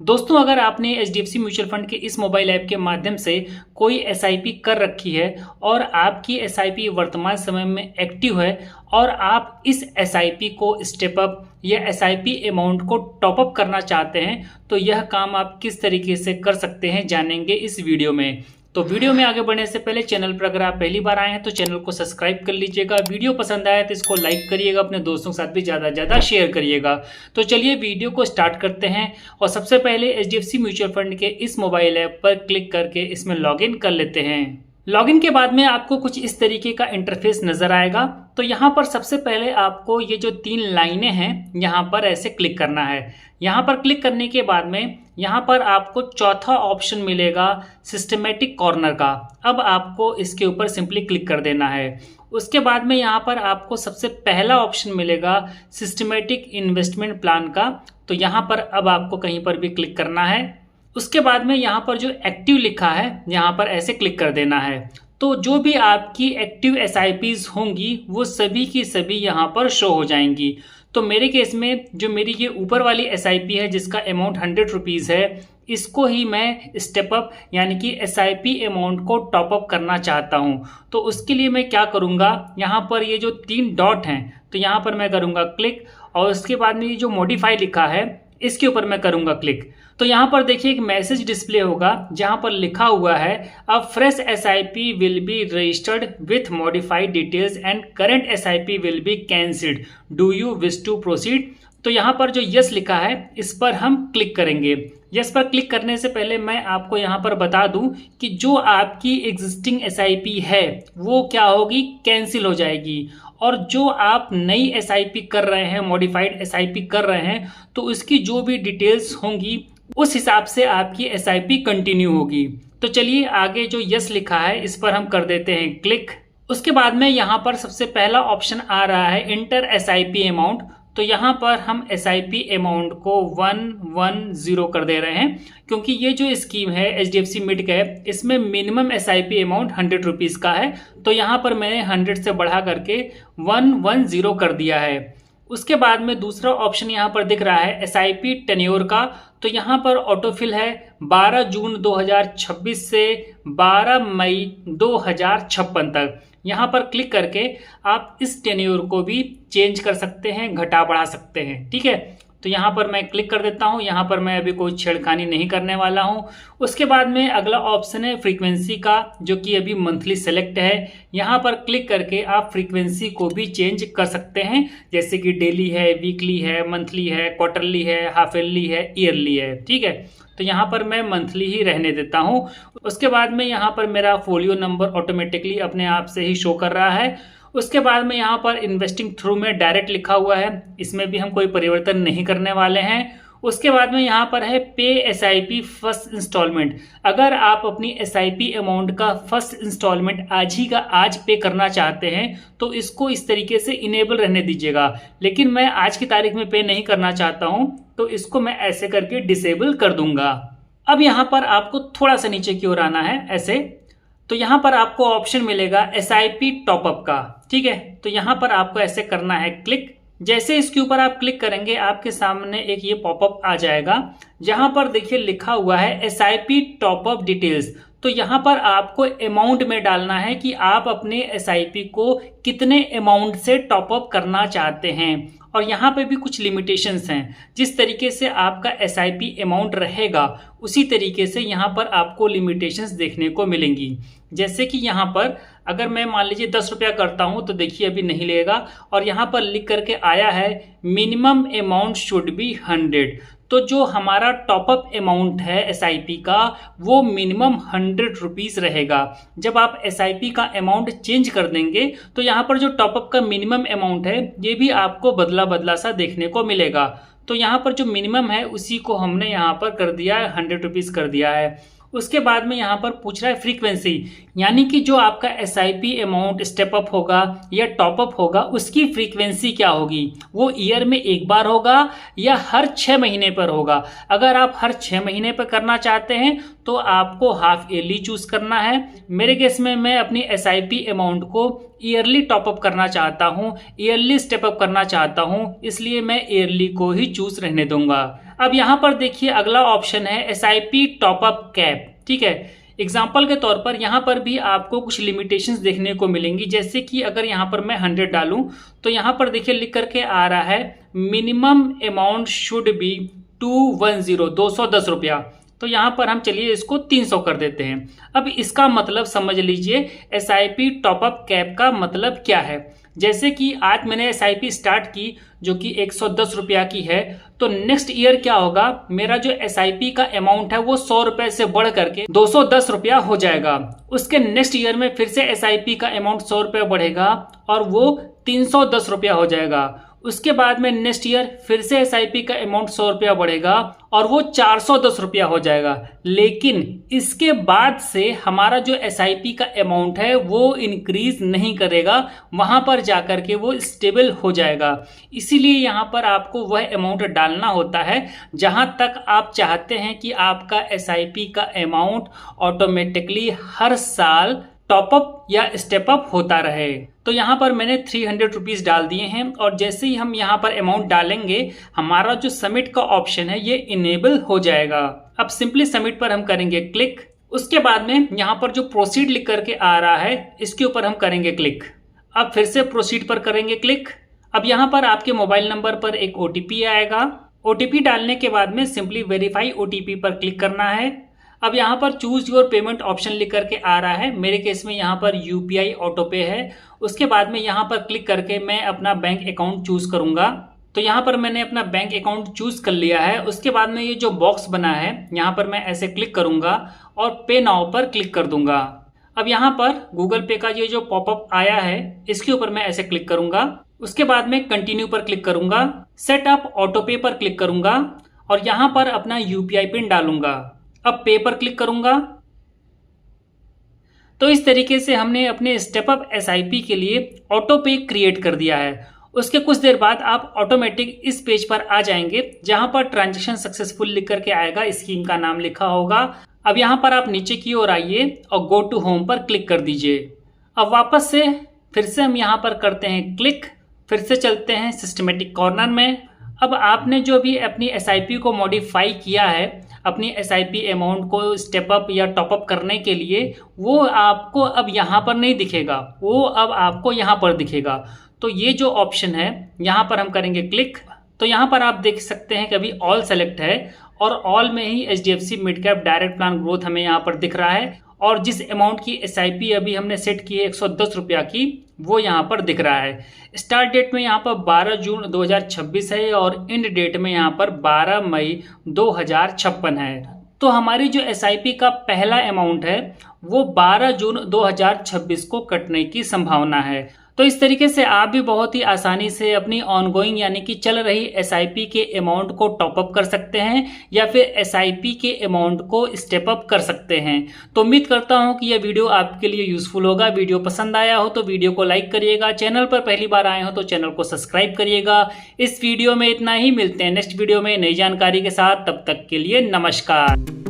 दोस्तों, अगर आपने एचडीएफसी म्यूचुअल फंड के इस मोबाइल ऐप के माध्यम से कोई एसआईपी कर रखी है और आपकी एसआईपी वर्तमान समय में एक्टिव है और आप इस एसआईपी को स्टेप अप या एसआईपी अमाउंट को टॉप अप करना चाहते हैं, तो यह काम आप किस तरीके से कर सकते हैं जानेंगे इस वीडियो में। तो वीडियो में आगे बढ़ने से पहले चैनल पर अगर आप पहली बार आए हैं तो चैनल को सब्सक्राइब कर लीजिएगा। वीडियो पसंद आया तो इसको लाइक करिएगा, अपने दोस्तों के साथ भी ज़्यादा से ज़्यादा शेयर करिएगा। तो चलिए वीडियो को स्टार्ट करते हैं और सबसे पहले एचडीएफसी म्यूचुअल फंड के इस मोबाइल ऐप पर क्लिक करके इसमें लॉगिन कर लेते हैं। लॉगिन के बाद में आपको कुछ इस तरीके का इंटरफेस नजर आएगा। तो यहाँ पर सबसे पहले आपको ये जो 3 लाइनें हैं यहाँ पर ऐसे क्लिक करना है। यहाँ पर क्लिक करने के बाद में यहाँ पर आपको चौथा ऑप्शन मिलेगा सिस्टमेटिक कॉर्नर का। अब आपको इसके ऊपर सिंपली क्लिक कर देना है। उसके बाद में यहाँ पर आपको सबसे पहला ऑप्शन मिलेगा सिस्टमेटिक इन्वेस्टमेंट प्लान का। तो यहाँ पर अब आपको कहीं पर भी क्लिक करना है। उसके बाद में यहाँ पर जो एक्टिव लिखा है यहाँ पर ऐसे क्लिक कर देना है। तो जो भी आपकी एक्टिव एसआईपीज होंगी वो सभी की सभी यहाँ पर शो हो जाएंगी। तो मेरे केस में जो मेरी ये ऊपर वाली एसआईपी है जिसका अमाउंट 100 रुपीज़ है, इसको ही मैं स्टेप अप यानी कि एसआईपी अमाउंट को टॉप अप करना चाहता हूँ। तो उसके लिए मैं क्या करूँगा, यहाँ पर ये जो 3 डॉट हैं तो यहाँ पर मैं करूँगा क्लिक और उसके बाद में ये जो मॉडिफाई लिखा है इसके ऊपर मैं करूँगा क्लिक। तो यहाँ पर देखिए एक मैसेज डिस्प्ले होगा जहाँ पर लिखा हुआ है a fresh SIP will be registered with modified details and current SIP will be cancelled, do you wish to proceed. तो यहाँ पर जो यस लिखा है इस पर हम क्लिक करेंगे। यस पर क्लिक करने से पहले मैं आपको यहाँ पर बता दूं कि जो आपकी एग्जिस्टिंग एसआईपी है वो क्या होगी, कैंसिल हो जाएगी। और जो आप नई एसआईपी कर रहे हैं, मॉडिफाइड एसआईपी कर रहे हैं, तो उसकी जो भी डिटेल्स होंगी उस हिसाब से आपकी एसआईपी कंटिन्यू होगी। तो चलिए आगे जो यस लिखा है इस पर हम कर देते हैं क्लिक। उसके बाद में यहाँ पर सबसे पहला ऑप्शन आ रहा है इंटर एसआईपी अमाउंट। तो यहाँ पर हम एसआईपी अमाउंट को 110 कर दे रहे हैं क्योंकि ये जो स्कीम है एचडीएफसी मिड कैप इसमें मिनिमम एसआईपी अमाउंट 100 रुपीज़ का है। तो यहाँ पर मैंने 100 से बढ़ा करके 110 कर दिया है। उसके बाद में दूसरा ऑप्शन यहाँ पर दिख रहा है एसआईपी टेन्योर का। तो यहाँ पर ऑटोफिल है 12 जून 2026 से 12 मई 2056 तक। यहाँ पर क्लिक करके आप इस टेन्योर को भी चेंज कर सकते हैं, घटा बढ़ा सकते हैं। ठीक है, तो यहाँ पर मैं क्लिक कर देता हूँ। यहाँ पर मैं अभी कोई छेड़खानी नहीं करने वाला हूँ। उसके बाद में अगला ऑप्शन है फ्रीक्वेंसी का, जो कि अभी मंथली सेलेक्ट है। यहाँ पर क्लिक करके आप फ्रीक्वेंसी को भी चेंज कर सकते हैं, जैसे कि डेली है, वीकली है, मंथली है, क्वार्टरली है, हाफ ईयरली है, ईयरली है। ठीक है, तो यहाँ पर मैं मंथली ही रहने देता हूँ। उसके बाद में यहाँ पर मेरा फोलियो नंबर ऑटोमेटिकली अपने आप से ही शो कर रहा है। उसके बाद में यहाँ पर इन्वेस्टिंग थ्रू में डायरेक्ट लिखा हुआ है, इसमें भी हम कोई परिवर्तन नहीं करने वाले हैं। उसके बाद में यहाँ पर है पे एसआईपी फर्स्ट इंस्टॉलमेंट। अगर आप अपनी एसआईपी अमाउंट का फर्स्ट इंस्टॉलमेंट आज ही का आज पे करना चाहते हैं तो इसको इस तरीके से इनेबल रहने दीजिएगा। लेकिन मैं आज की तारीख में पे नहीं करना चाहता हूँ तो इसको मैं ऐसे करके डिसेबल कर दूंगा। अब यहाँ पर आपको थोड़ा सा नीचे की ओर आना है ऐसे। तो यहाँ पर आपको ऑप्शन मिलेगा एसआईपी टॉपअप का। ठीक है, तो यहाँ पर आपको ऐसे करना है क्लिक। जैसे इसके ऊपर आप क्लिक करेंगे आपके सामने एक ये पॉपअप आ जाएगा जहां पर देखिए लिखा हुआ है एसआईपी टॉपअप डिटेल्स। तो यहाँ पर आपको अमाउंट में डालना है कि आप अपने एसआईपी को कितने अमाउंट से टॉपअप करना चाहते हैं। और यहाँ पे भी कुछ लिमिटेशंस हैं, जिस तरीके से आपका एसआईपी अमाउंट रहेगा उसी तरीके से यहाँ पर आपको लिमिटेशंस देखने को मिलेंगी। जैसे कि यहाँ पर अगर मैं मान लीजिए 10 रुपया करता हूँ तो देखिए अभी नहीं लेगा और यहाँ पर लिख करके आया है मिनिमम अमाउंट शुड बी 100। तो जो हमारा टॉपअप अमाउंट है एसआईपी का वो मिनिमम 100 रुपीज़ रहेगा। जब आप एसआईपी का अमाउंट चेंज कर देंगे तो यहाँ पर जो टॉपअप का मिनिमम अमाउंट है ये भी आपको बदला बदला सा देखने को मिलेगा। तो यहाँ पर जो मिनिमम है उसी को हमने यहाँ पर कर दिया है, 100 रुपीज़ कर दिया है। उसके बाद में यहाँ पर पूछ रहा है फ्रीक्वेंसी, यानी कि जो आपका एसआईपी अमाउंट स्टेप अप होगा या टॉप अप होगा उसकी फ्रीक्वेंसी क्या होगी, वो ईयर में एक बार होगा या हर 6 महीने पर होगा। अगर आप हर 6 महीने पर करना चाहते हैं तो आपको हाफ ईयरली चूज करना है। मेरे केस में मैं अपनी एसआईपी अमाउंट को ईयरली टॉप अप करना चाहता हूँ, ईयरली स्टेप अप करना चाहता हूँ, इसलिए मैं ईयरली को ही चूज रहने दूंगा। अब यहाँ पर देखिए अगला ऑप्शन है SIP टॉपअप कैप। ठीक है, एग्जाम्पल के तौर पर यहाँ पर भी आपको कुछ लिमिटेशंस देखने को मिलेंगी, जैसे कि अगर यहाँ पर मैं 100 डालूं तो यहाँ पर देखिए लिख करके आ रहा है मिनिमम अमाउंट शुड बी 210 रुपया। तो यहाँ पर हम चलिए इसको 300 कर देते हैं। अब इसका मतलब समझ लीजिए SIP टॉपअप कैप का मतलब क्या है। जैसे कि आज मैंने SIP स्टार्ट की जो कि 110 रुपया की है, तो नेक्स्ट ईयर क्या होगा, मेरा जो SIP का अमाउंट है वो 100 रुपए से बढ़ करके 210 रुपया हो जाएगा। उसके नेक्स्ट ईयर में फिर से SIP का अमाउंट 100 रुपया बढ़ेगा और वो 310 रुपया हो जाएगा। उसके बाद में नेक्स्ट ईयर फिर से SIP का अमाउंट 100 रुपया बढ़ेगा और वो 410 रुपया हो जाएगा। लेकिन इसके बाद से हमारा जो SIP का अमाउंट है वो इंक्रीज नहीं करेगा, वहां पर जाकर के वो स्टेबल हो जाएगा। इसीलिए यहाँ पर आपको वह अमाउंट डालना होता है जहां तक आप चाहते हैं कि आपका SIP का अमाउंट ऑटोमेटिकली हर साल टॉपअप या स्टेप अप होता रहे। तो यहाँ पर मैंने 300 रुपीज डाल दिए हैं और जैसे ही हम यहाँ पर अमाउंट डालेंगे हमारा जो सबमिट का ऑप्शन है ये इनेबल हो जाएगा। अब सिंपली सबमिट पर हम करेंगे क्लिक। उसके बाद में यहाँ पर जो प्रोसीड लिख करके आ रहा है इसके ऊपर हम करेंगे क्लिक। अब फिर से प्रोसीड पर करेंगे क्लिक। अब यहाँ पर आपके मोबाइल नंबर पर एक OTP आएगा। OTP डालने के बाद में सिंपली वेरीफाई OTP पर क्लिक करना है। अब यहाँ पर चूज योर पेमेंट ऑप्शन लिख करके आ रहा है, मेरे केस में यहाँ पर UPI ऑटो पे है। उसके बाद में यहाँ पर क्लिक करके मैं अपना बैंक अकाउंट चूज करूंगा। तो यहाँ पर मैंने अपना बैंक अकाउंट चूज कर लिया है। उसके बाद में ये जो बॉक्स बना है यहाँ पर मैं ऐसे क्लिक करूंगा और पे नाउ पर क्लिक कर दूंगा। अब यहाँ पर गूगल पे का ये जो पॉपअप आया है इसके ऊपर मैं ऐसे क्लिक करूंगा। उसके बाद में कंटिन्यू पर क्लिक करूंगा, सेट अप ऑटो पे पर क्लिक करूंगा और यहाँ पर अपना UPI पिन डालूंगा। अब पे पर क्लिक करूंगा। तो इस तरीके से हमने अपने स्टेप अप SIP के लिए ऑटो पे क्रिएट कर दिया है। उसके कुछ देर बाद आप ऑटोमेटिक इस पेज पर आ जाएंगे जहां पर ट्रांजैक्शन सक्सेसफुल लिख करके आएगा, स्कीम का नाम लिखा होगा। अब यहां पर आप नीचे की ओर आइए और गो टू होम पर क्लिक कर दीजिए। अब वापस से फिर से हम यहां पर करते हैं क्लिक, फिर से चलते हैं सिस्टमेटिक कॉर्नर में। अब आपने जो भी अपनी SIP को मॉडिफाई किया है अपनी SIP अमाउंट को स्टेप अप या टॉप अप करने के लिए, वो आपको अब यहाँ पर नहीं दिखेगा, वो अब आपको यहाँ पर दिखेगा। तो ये जो ऑप्शन है यहाँ पर हम करेंगे क्लिक। तो यहाँ पर आप देख सकते हैं कि अभी ऑल सेलेक्ट है और ऑल में ही HDFC mid cap direct plan growth हमें यहाँ पर दिख रहा है और जिस अमाउंट की SIP अभी हमने सेट की है 110 रुपया की, वो यहाँ पर दिख रहा है। स्टार्ट डेट में यहाँ पर 12 जून 2026 है और एंड डेट में यहाँ पर 12 मई 2056 है। तो हमारी जो SIP का पहला अमाउंट है वो 12 जून 2026 को कटने की संभावना है। तो इस तरीके से आप भी बहुत ही आसानी से अपनी ऑनगोइंग यानी कि चल रही SIP के अमाउंट को टॉप अप कर सकते हैं या फिर SIP के अमाउंट को स्टेप अप कर सकते हैं। तो उम्मीद करता हूं कि यह वीडियो आपके लिए यूजफुल होगा। वीडियो पसंद आया हो तो वीडियो को लाइक करिएगा, चैनल पर पहली बार आए हो तो चैनल को सब्सक्राइब करिएगा। इस वीडियो में इतना ही, मिलते हैं नेक्स्ट वीडियो में नई जानकारी के साथ। तब तक के लिए नमस्कार।